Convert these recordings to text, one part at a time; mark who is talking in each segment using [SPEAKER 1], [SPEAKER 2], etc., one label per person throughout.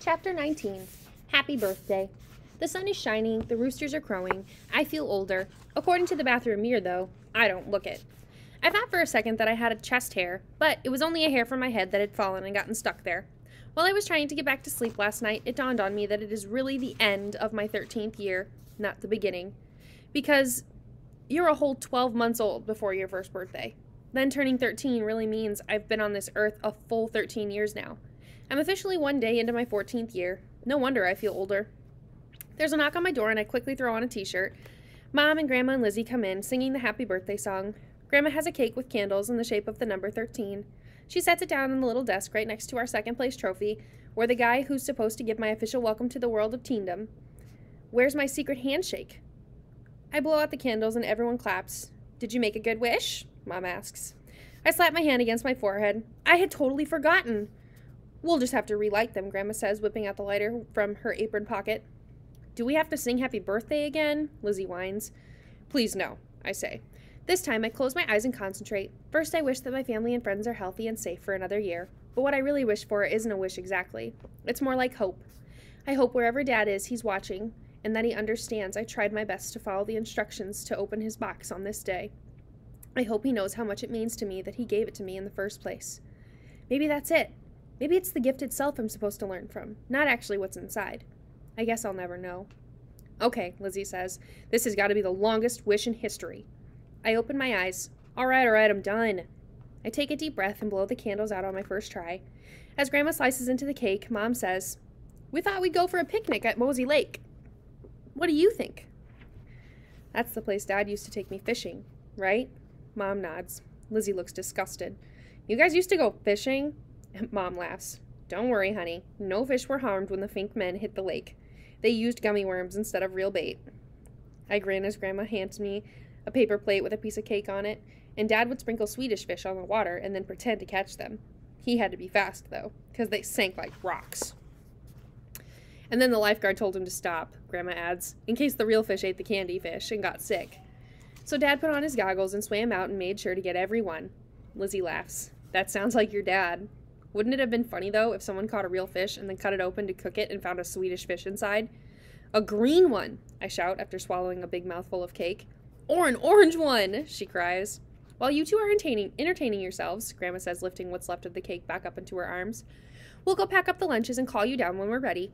[SPEAKER 1] Chapter 19. Happy Birthday. The sun is shining, the roosters are crowing. I feel older. According to the bathroom mirror, though, I don't look it. I thought for a second that I had a chest hair, but it was only a hair from my head that had fallen and gotten stuck there. While I was trying to get back to sleep last night, it dawned on me that it is really the end of my 13th year, not the beginning. Because you're a whole 12 months old before your first birthday. Then turning 13 really means I've been on this earth a full 13 years now. I'm officially one day into my 14th year. No wonder I feel older. There's a knock on my door and I quickly throw on a t-shirt. Mom and Grandma and Lizzie come in, singing the happy birthday song. Grandma has a cake with candles in the shape of the number 13. She sets it down on the little desk right next to our second place trophy, where the guy who's supposed to give my official welcome to the world of teendom. Where's my secret handshake? I blow out the candles and everyone claps. Did you make a good wish? Mom asks. I slap my hand against my forehead. I had totally forgotten. We'll just have to relight them, Grandma says, whipping out the lighter from her apron pocket. Do we have to sing happy birthday again? Lizzie whines. Please no, I say. This time I close my eyes and concentrate. First I wish that my family and friends are healthy and safe for another year. But what I really wish for isn't a wish exactly. It's more like hope. I hope wherever Dad is, he's watching, and that he understands I tried my best to follow the instructions to open his box on this day. I hope he knows how much it means to me that he gave it to me in the first place. Maybe that's it. Maybe it's the gift itself I'm supposed to learn from, not actually what's inside. I guess I'll never know. Okay, Lizzie says. This has got to be the longest wish in history. I open my eyes. All right, I'm done. I take a deep breath and blow the candles out on my first try. As Grandma slices into the cake, Mom says, We thought we'd go for a picnic at Mosey Lake. What do you think? That's the place Dad used to take me fishing, right? Mom nods. Lizzie looks disgusted. You guys used to go fishing? Mom laughs. Don't worry, honey. No fish were harmed when the Fink men hit the lake. They used gummy worms instead of real bait. I grin as Grandma hands me a paper plate with a piece of cake on it, and Dad would sprinkle Swedish fish on the water and then pretend to catch them. He had to be fast, though, because they sank like rocks. And then the lifeguard told him to stop, Grandma adds, in case the real fish ate the candy fish and got sick. So Dad put on his goggles and swam out and made sure to get every one. Lizzie laughs. That sounds like your dad. Wouldn't it have been funny, though, if someone caught a real fish and then cut it open to cook it and found a Swedish fish inside? A green one, I shout after swallowing a big mouthful of cake. Or an orange one, she cries. While you two are entertaining yourselves, Grandma says, lifting what's left of the cake back up into her arms, we'll go pack up the lunches and call you down when we're ready.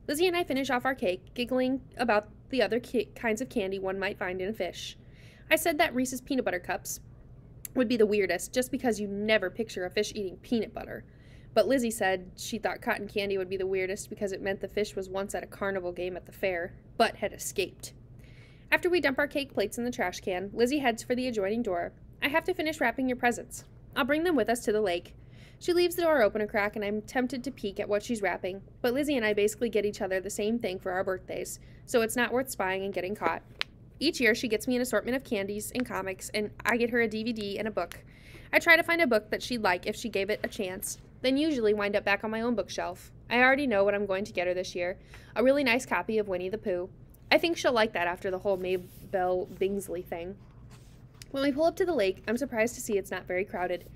[SPEAKER 1] Lizzie and I finish off our cake, giggling about the other kinds of candy one might find in a fish. I said that Reese's peanut butter cups would be the weirdest, just because you never picture a fish eating peanut butter. But Lizzie said she thought cotton candy would be the weirdest because it meant the fish was once at a carnival game at the fair, but had escaped. After we dump our cake plates in the trash can, Lizzie heads for the adjoining door. I have to finish wrapping your presents. I'll bring them with us to the lake. She leaves the door open a crack and I'm tempted to peek at what she's wrapping, but Lizzie and I basically get each other the same thing for our birthdays, so it's not worth spying and getting caught. Each year she gets me an assortment of candies and comics, and I get her a DVD and a book. I try to find a book that she'd like if she gave it a chance, then usually wind up back on my own bookshelf. I already know what I'm going to get her this year, a really nice copy of Winnie the Pooh. I think she'll like that after the whole Mabel Bingsley thing. When we pull up to the lake, I'm surprised to see it's not very crowded.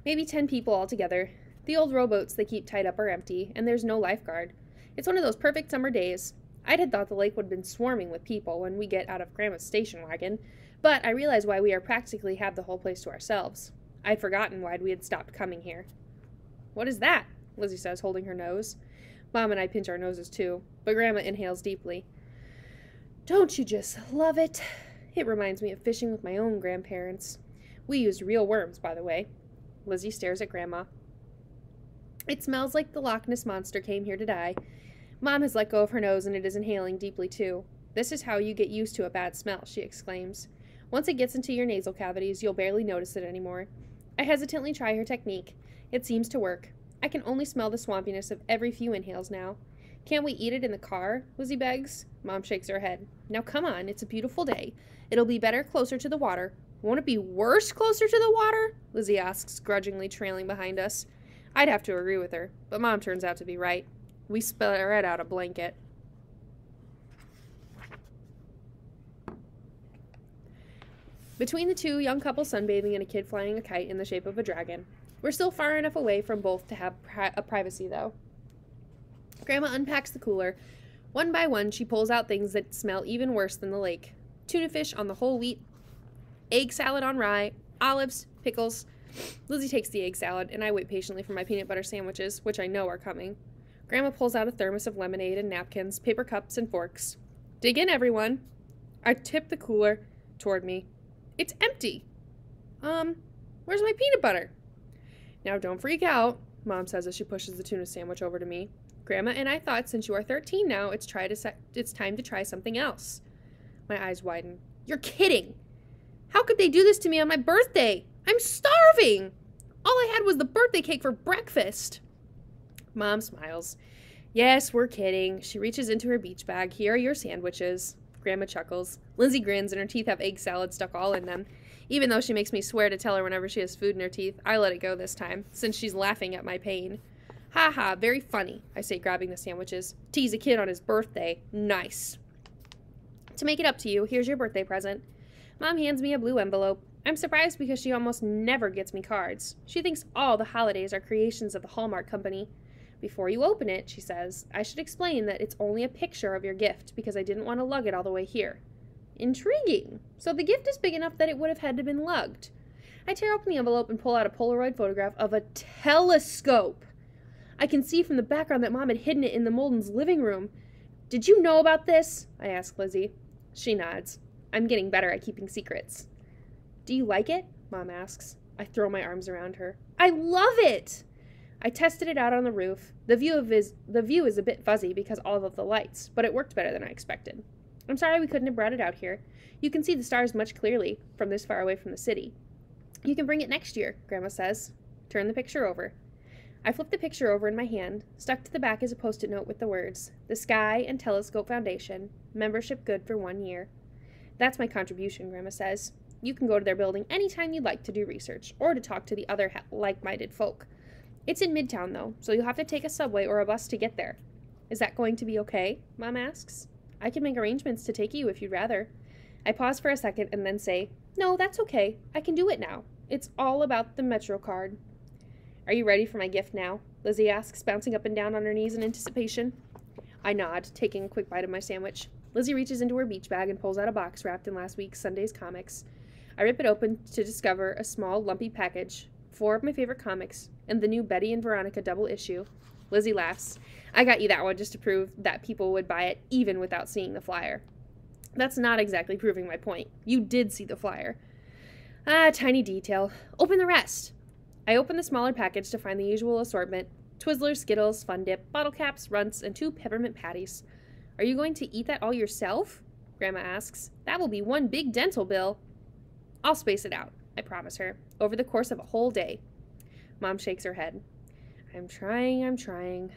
[SPEAKER 1] Maybe 10 people altogether. The old rowboats they keep tied up are empty, and there's no lifeguard. It's one of those perfect summer days. I'd had thought the lake would have been swarming with people when we get out of Grandma's station wagon, but I realize why we are practically have the whole place to ourselves. I'd forgotten why we had stopped coming here. What is that? Lizzie says, holding her nose. Mom and I pinch our noses too, but Grandma inhales deeply. Don't you just love it? It reminds me of fishing with my own grandparents. We used real worms, by the way. Lizzie stares at Grandma. It smells like the Loch Ness Monster came here to die. Mom has let go of her nose and it is inhaling deeply too. This is how you get used to a bad smell, she exclaims. Once it gets into your nasal cavities, you'll barely notice it anymore. I hesitantly try her technique. It seems to work. I can only smell the swampiness of every few inhales now. Can't we eat it in the car? Lizzie begs. Mom shakes her head. Now come on, it's a beautiful day. It'll be better closer to the water. Won't it be worse closer to the water? Lizzie asks, grudgingly trailing behind us. I'd have to agree with her, but Mom turns out to be right. We spread out a blanket. Between the two, young couple sunbathing and a kid flying a kite in the shape of a dragon. We're still far enough away from both to have a privacy, though. Grandma unpacks the cooler. One by one, she pulls out things that smell even worse than the lake. Tuna fish on the whole wheat, egg salad on rye, olives, pickles. Lizzie takes the egg salad, and I wait patiently for my peanut butter sandwiches, which I know are coming. Grandma pulls out a thermos of lemonade and napkins, paper cups, and forks. Dig in, everyone. I tip the cooler toward me. It's empty. Where's my peanut butter? Now don't freak out, Mom says as she pushes the tuna sandwich over to me. Grandma and I thought since you are 13 now, it's time to try something else. My eyes widen. You're kidding. How could they do this to me on my birthday? I'm starving. All I had was the birthday cake for breakfast. Mom smiles. Yes, we're kidding. She reaches into her beach bag. Here are your sandwiches. Grandma chuckles. Lindsay grins and her teeth have egg salad stuck all in them. Even though she makes me swear to tell her whenever she has food in her teeth, I let it go this time, since she's laughing at my pain. Ha ha, very funny, I say, grabbing the sandwiches. Tease a kid on his birthday. Nice. To make it up to you, here's your birthday present. Mom hands me a blue envelope. I'm surprised because she almost never gets me cards. She thinks all the holidays are creations of the Hallmark Company. Before you open it, she says, I should explain that it's only a picture of your gift because I didn't want to lug it all the way here. Intriguing. So the gift is big enough that it would have had to have been lugged. I tear open the envelope and pull out a Polaroid photograph of a telescope. I can see from the background that Mom had hidden it in the Moldens' living room. Did you know about this? I ask Lizzie. She nods. I'm getting better at keeping secrets. Do you like it? Mom asks. I throw my arms around her. I love it! I tested it out on the roof. The view is a bit fuzzy because all of the lights, but it worked better than I expected. I'm sorry we couldn't have brought it out here. You can see the stars much clearly from this far away from the city. You can bring it next year, Grandma says. Turn the picture over. I flip the picture over in my hand. Stuck to the back is a post-it note with the words, The Sky and Telescope Foundation, membership good for 1 year. That's my contribution, Grandma says. You can go to their building anytime you'd like to do research, or to talk to the other like-minded folk. It's in Midtown, though, so you'll have to take a subway or a bus to get there. Is that going to be okay? Mom asks. I can make arrangements to take you if you'd rather. I pause for a second and then say, No, that's okay. I can do it now. It's all about the Metro card. Are you ready for my gift now? Lizzie asks, bouncing up and down on her knees in anticipation. I nod, taking a quick bite of my sandwich. Lizzie reaches into her beach bag and pulls out a box wrapped in last week's Sunday's comics. I rip it open to discover a small, lumpy package, 4 of my favorite comics, and the new Betty and Veronica double issue. Lizzie laughs. I got you that one just to prove that people would buy it even without seeing the flyer. That's not exactly proving my point. You did see the flyer. Ah, tiny detail. Open the rest. I open the smaller package to find the usual assortment. Twizzlers, Skittles, Fun Dip, bottle caps, runts, and 2 peppermint patties. Are you going to eat that all yourself? Grandma asks. That will be one big dental bill. I'll space it out, I promise her, over the course of a whole day. Mom shakes her head. I'm trying.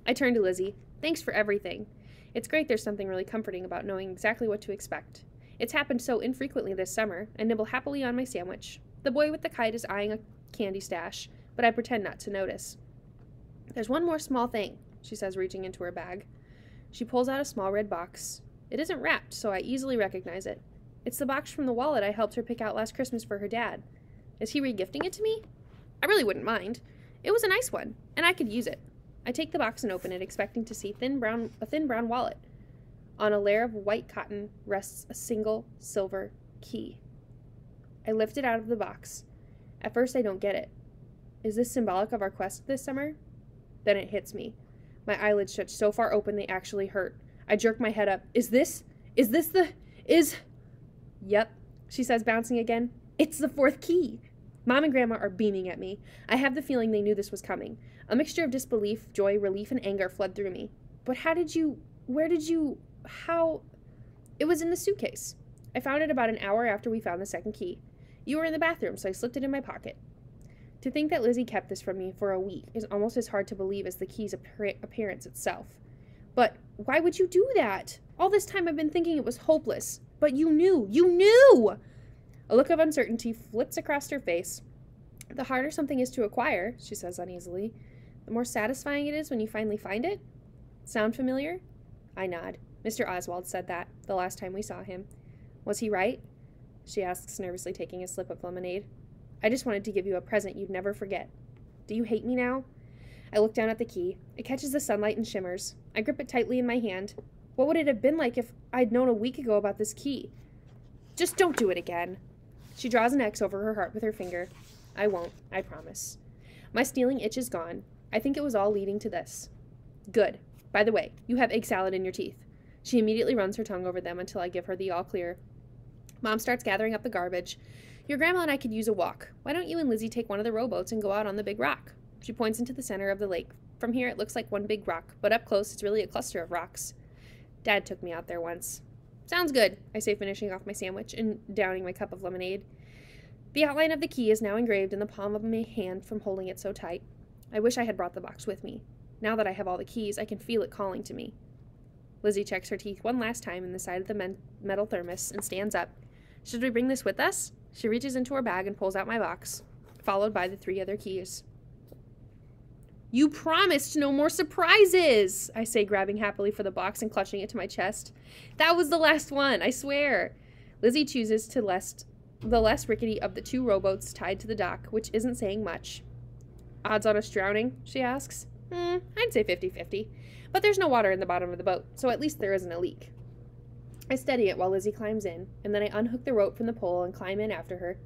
[SPEAKER 1] I turn to Lizzie. Thanks for everything. It's great there's something really comforting about knowing exactly what to expect. It's happened so infrequently this summer. I nibble happily on my sandwich. The boy with the kite is eyeing a candy stash, but I pretend not to notice. There's one more small thing, she says, reaching into her bag. She pulls out a small red box. It isn't wrapped, so I easily recognize it. It's the box from the wallet I helped her pick out last Christmas for her dad. Is he regifting it to me? I really wouldn't mind. It was a nice one, and I could use it. I take the box and open it, expecting to see a thin brown wallet. On a layer of white cotton rests a single silver key. I lift it out of the box. At first, I don't get it. Is this symbolic of our quest this summer? Then it hits me. My eyelids stretch so far open they actually hurt. I jerk my head up. Yep, she says, bouncing again. It's the 4th key. Mom and Grandma are beaming at me. I have the feeling they knew this was coming. A mixture of disbelief, joy, relief, and anger flood through me. But how? It was in the suitcase. I found it about an hour after we found the 2nd key. You were in the bathroom, so I slipped it in my pocket. To think that Lizzie kept this from me for a week is almost as hard to believe as the key's appearance itself. But why would you do that? All this time I've been thinking it was hopeless. But you knew! A look of uncertainty flits across her face. The harder something is to acquire, she says uneasily, the more satisfying it is when you finally find it. Sound familiar? I nod. Mr. Oswald said that the last time we saw him. Was he right? She asks, nervously taking a sip of lemonade. I just wanted to give you a present you'd never forget. Do you hate me now? I look down at the key. It catches the sunlight and shimmers. I grip it tightly in my hand. What would it have been like if I'd known a week ago about this key? Just don't do it again. She draws an X over her heart with her finger. I won't, I promise. My stealing itch is gone. I think it was all leading to this. Good. By the way, you have egg salad in your teeth. She immediately runs her tongue over them until I give her the all clear. Mom starts gathering up the garbage. Your grandma and I could use a walk. Why don't you and Lizzie take one of the rowboats and go out on the big rock? She points into the center of the lake. From here, it looks like one big rock, but up close, it's really a cluster of rocks. Dad took me out there once. Sounds good, I say, finishing off my sandwich and downing my cup of lemonade. The outline of the key is now engraved in the palm of my hand from holding it so tight. I wish I had brought the box with me. Now that I have all the keys, I can feel it calling to me. Lizzie checks her teeth one last time in the side of the metal thermos and stands up. Should we bring this with us? She reaches into her bag and pulls out my box, followed by the 3 other keys. You promised no more surprises, I say, grabbing happily for the box and clutching it to my chest. That was the last one, I swear. Lizzie chooses the less rickety of the 2 rowboats tied to the dock, which isn't saying much. Odds on us drowning? She asks. I'd say 50-50. But there's no water in the bottom of the boat, so at least there isn't a leak. I steady it while Lizzie climbs in, and then I unhook the rope from the pole and climb in after her.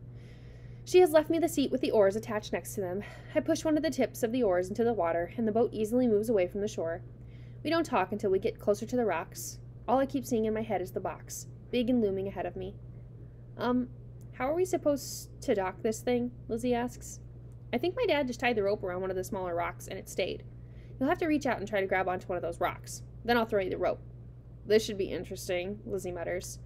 [SPEAKER 1] She has left me the seat with the oars attached next to them. I push one of the tips of the oars into the water, and the boat easily moves away from the shore. We don't talk until we get closer to the rocks. All I keep seeing in my head is the box, big and looming ahead of me. How are we supposed to dock this thing? Lizzie asks. I think my dad just tied the rope around one of the smaller rocks, and it stayed. You'll have to reach out and try to grab onto one of those rocks. Then I'll throw you the rope. This should be interesting, Lizzie mutters.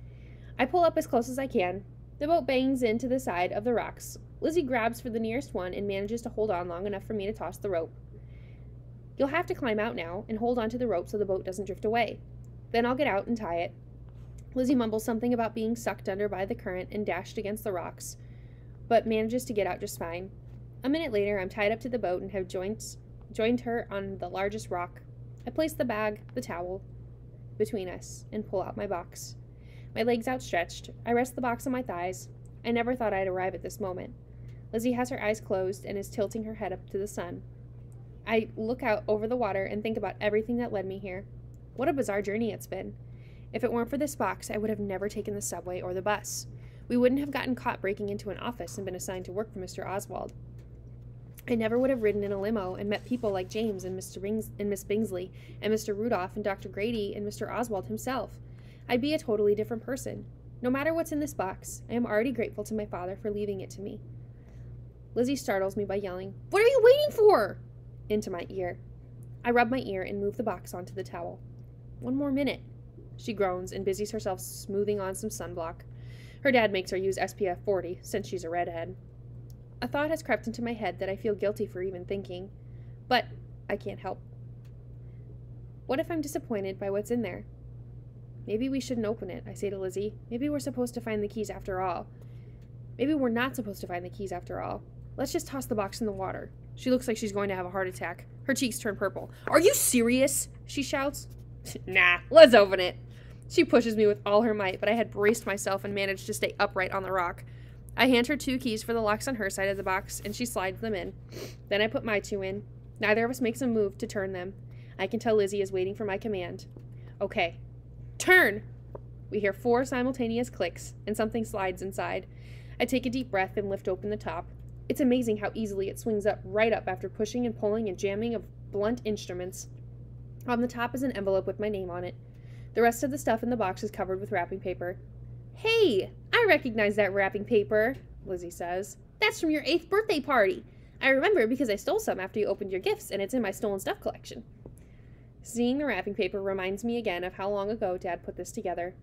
[SPEAKER 1] I pull up as close as I can. The boat bangs into the side of the rocks. Lizzie grabs for the nearest one and manages to hold on long enough for me to toss the rope. You'll have to climb out now and hold onto the rope so the boat doesn't drift away. Then I'll get out and tie it. Lizzie mumbles something about being sucked under by the current and dashed against the rocks, but manages to get out just fine. A minute later, I'm tied up to the boat and have joined her on the largest rock. I place the bag, the towel, between us and pull out my box. My legs outstretched, I rest the box on my thighs. I never thought I'd arrive at this moment. Lizzie has her eyes closed and is tilting her head up to the sun. I look out over the water and think about everything that led me here. What a bizarre journey it's been. If it weren't for this box, I would have never taken the subway or the bus. We wouldn't have gotten caught breaking into an office and been assigned to work for Mr. Oswald. I never would have ridden in a limo and met people like James and Miss Bingsley and Mr. Rudolph and Dr. Grady and Mr. Oswald himself. I'd be a totally different person. No matter what's in this box, I am already grateful to my father for leaving it to me. Lizzie startles me by yelling, "What are you waiting for?" into my ear. I rub my ear and move the box onto the towel. "One more minute." She groans and busies herself smoothing on some sunblock. Her dad makes her use SPF 40 since she's a redhead. A thought has crept into my head that I feel guilty for even thinking, but I can't help. What if I'm disappointed by what's in there? Maybe we shouldn't open it, I say to Lizzie. Maybe we're supposed to find the keys after all. Maybe we're not supposed to find the keys after all. Let's just toss the box in the water. She looks like she's going to have a heart attack. Her cheeks turn purple. "Are you serious?" she shouts. "Nah, let's open it." She pushes me with all her might, but I had braced myself and managed to stay upright on the rock. I hand her 2 keys for the locks on her side of the box, and she slides them in. Then I put my 2 in. Neither of us makes a move to turn them. I can tell Lizzie is waiting for my command. Okay. Turn! We hear 4 simultaneous clicks, and something slides inside. I take a deep breath and lift open the top. It's amazing how easily it swings right up after pushing and pulling and jamming of blunt instruments. On the top is an envelope with my name on it. The rest of the stuff in the box is covered with wrapping paper. "Hey, I recognize that wrapping paper," Lizzie says. "That's from your 8th birthday party. I remember it because I stole some after you opened your gifts, and it's in my stolen stuff collection." Seeing the wrapping paper reminds me again of how long ago Dad put this together.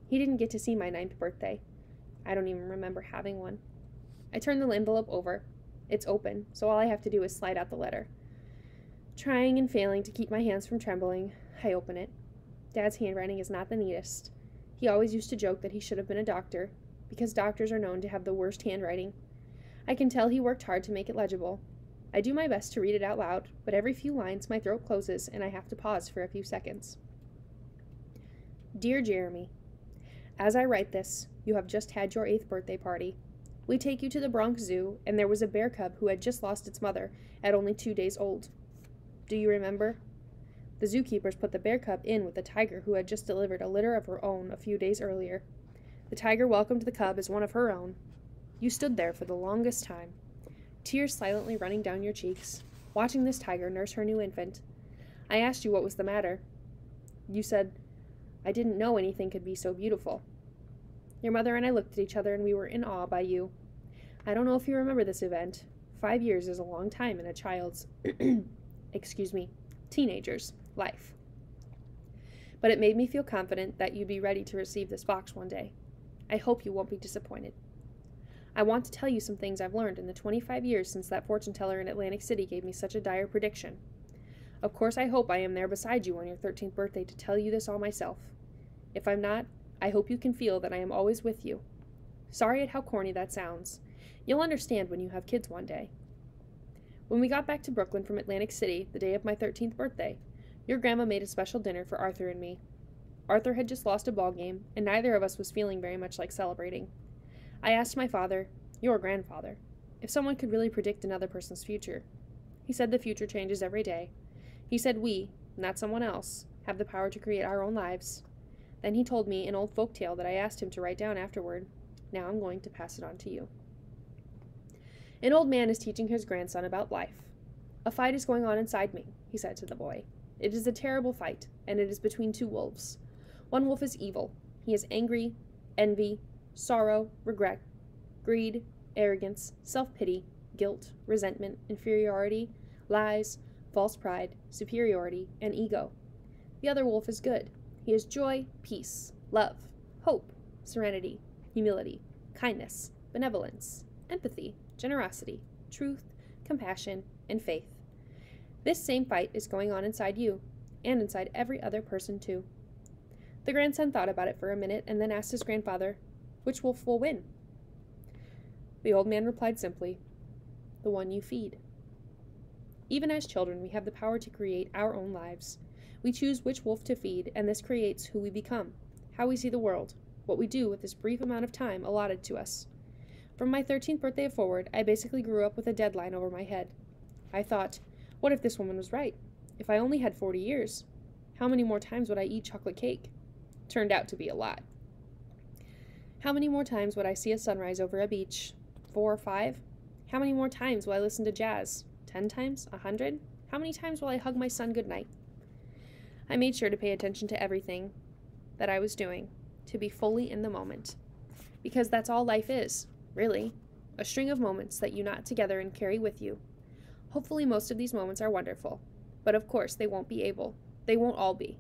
[SPEAKER 1] He didn't get to see my 9th birthday. I don't even remember having one. I turn the envelope over. It's open, so all I have to do is slide out the letter. Trying and failing to keep my hands from trembling, I open it. Dad's handwriting is not the neatest. He always used to joke that he should have been a doctor, because doctors are known to have the worst handwriting. I can tell he worked hard to make it legible. I do my best to read it out loud, but every few lines my throat closes and I have to pause for a few seconds. Dear Jeremy, as I write this, you have just had your 8th birthday party. We take you to the Bronx Zoo, and there was a bear cub who had just lost its mother at only 2 days old. Do you remember? The zookeepers put the bear cub in with the tiger who had just delivered a litter of her own a few days earlier. The tiger welcomed the cub as one of her own. You stood there for the longest time, tears silently running down your cheeks, watching this tiger nurse her new infant. I asked you what was the matter. You said, I didn't know anything could be so beautiful. Your mother and I looked at each other and we were in awe by you. I don't know if you remember this event. 5 years is a long time in a child's, teenager's life. But it made me feel confident that you'd be ready to receive this box one day. I hope you won't be disappointed. I want to tell you some things I've learned in the 25 years since that fortune teller in Atlantic City gave me such a dire prediction. Of course, I hope I am there beside you on your 13th birthday to tell you this all myself. If I'm not, I hope you can feel that I am always with you. Sorry at how corny that sounds. You'll understand when you have kids one day. When we got back to Brooklyn from Atlantic City, the day of my 13th birthday, your grandma made a special dinner for Arthur and me. Arthur had just lost a ball game, and neither of us was feeling very much like celebrating. I asked my father, your grandfather, if someone could really predict another person's future. He said the future changes every day. He said we, not someone else, have the power to create our own lives. Then he told me an old folk tale that I asked him to write down afterward. Now I'm going to pass it on to you. An old man is teaching his grandson about life. A fight is going on inside me, he said to the boy. It is a terrible fight, and it is between two wolves. One wolf is evil. He is angry, envy, sorrow, regret, greed, arrogance, self-pity, guilt, resentment, inferiority, lies, false pride, superiority, and ego. The other wolf is good. He is joy, peace, love, hope, serenity, humility, kindness, benevolence, empathy, generosity, truth, compassion, and faith. This same fight is going on inside you, and inside every other person too. The grandson thought about it for a minute and then asked his grandfather, which wolf will win? The old man replied simply, the one you feed. Even as children, we have the power to create our own lives. We choose which wolf to feed, and this creates who we become, how we see the world, what we do with this brief amount of time allotted to us. From my 13th birthday forward, I basically grew up with a deadline over my head. I thought, what if this woman was right? If I only had 40 years, how many more times would I eat chocolate cake? Turned out to be a lot. How many more times would I see a sunrise over a beach? 4 or 5? How many more times will I listen to jazz? 10 times? 100? How many times will I hug my son goodnight? I made sure to pay attention to everything that I was doing, to be fully in the moment. Because that's all life is, really. A string of moments that you knot together and carry with you. Hopefully most of these moments are wonderful, but of course they won't all be.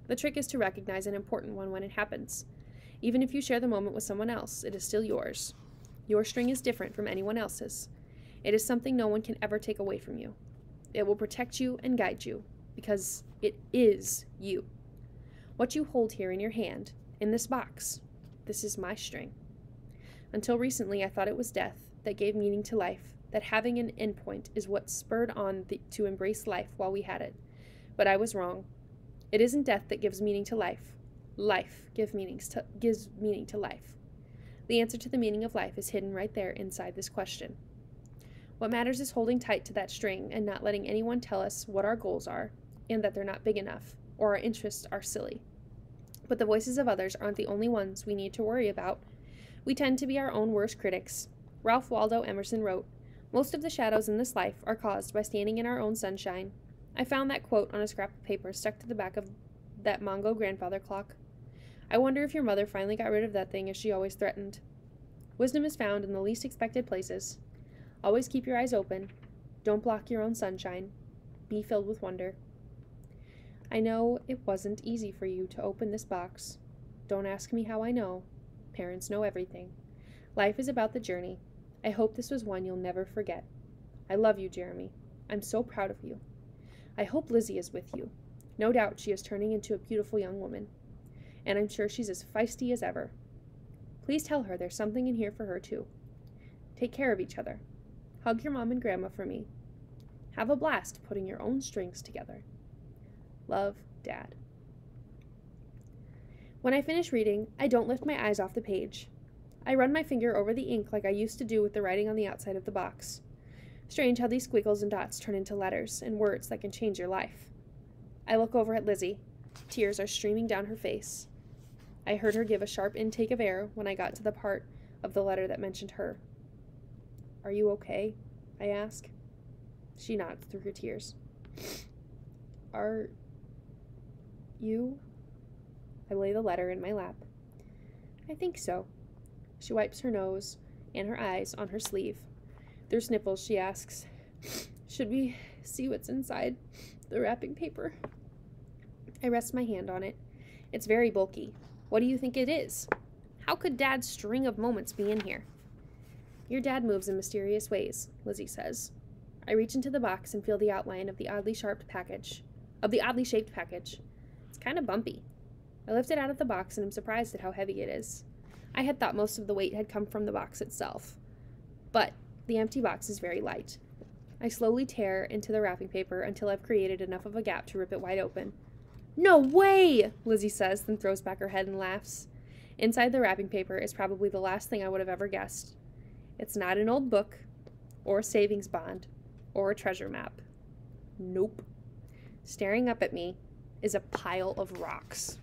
[SPEAKER 1] The trick is to recognize an important one when it happens. Even if you share the moment with someone else, it is still yours. Your string is different from anyone else's. It is something no one can ever take away from you. It will protect you and guide you, because it is you. What you hold here in your hand, in this box, this is my string. Until recently, I thought it was death that gave meaning to life, that having an endpoint is what spurred on to embrace life while we had it. But I was wrong. It isn't death that gives meaning to life. Life gives meaning to life. The answer to the meaning of life is hidden right there inside this question. What matters is holding tight to that string and not letting anyone tell us what our goals are, and that they're not big enough, or our interests are silly. But the voices of others aren't the only ones we need to worry about. We tend to be our own worst critics. Ralph Waldo Emerson wrote, "Most of the shadows in this life are caused by standing in our own sunshine." I found that quote on a scrap of paper stuck to the back of that Mongo grandfather clock. I wonder if your mother finally got rid of that thing as she always threatened. Wisdom is found in the least expected places. Always keep your eyes open. Don't block your own sunshine. Be filled with wonder. I know it wasn't easy for you to open this box. Don't ask me how I know. Parents know everything. Life is about the journey. I hope this was one you'll never forget. I love you, Jeremy. I'm so proud of you. I hope Lizzie is with you. No doubt she is turning into a beautiful young woman. And I'm sure she's as feisty as ever. Please tell her there's something in here for her, too. Take care of each other. Hug your mom and grandma for me. Have a blast putting your own strings together. Love, Dad. When I finish reading, I don't lift my eyes off the page. I run my finger over the ink like I used to do with the writing on the outside of the box. Strange how these squiggles and dots turn into letters and words that can change your life. I look over at Lizzie. Tears are streaming down her face. I heard her give a sharp intake of air when I got to the part of the letter that mentioned her. "Are you okay?" I ask. She nods through her tears. "Are you?" I lay the letter in my lap. "I think so." She wipes her nose and her eyes on her sleeve. Through sniffles, she asks, "Should we see what's inside the wrapping paper?" I rest my hand on it. It's very bulky. What do you think it is? How could Dad's string of moments be in here? "Your dad moves in mysterious ways," Lizzie says. I reach into the box and feel the outline of the oddly shaped package. It's kind of bumpy. I lift it out of the box and am surprised at how heavy it is. I had thought most of the weight had come from the box itself, but the empty box is very light. I slowly tear into the wrapping paper until I've created enough of a gap to rip it wide open. "No way!" Lizzie says, then throws back her head and laughs. Inside the wrapping paper is probably the last thing I would have ever guessed. It's not an old book, or a savings bond, or a treasure map. Nope. Staring up at me is a pile of rocks.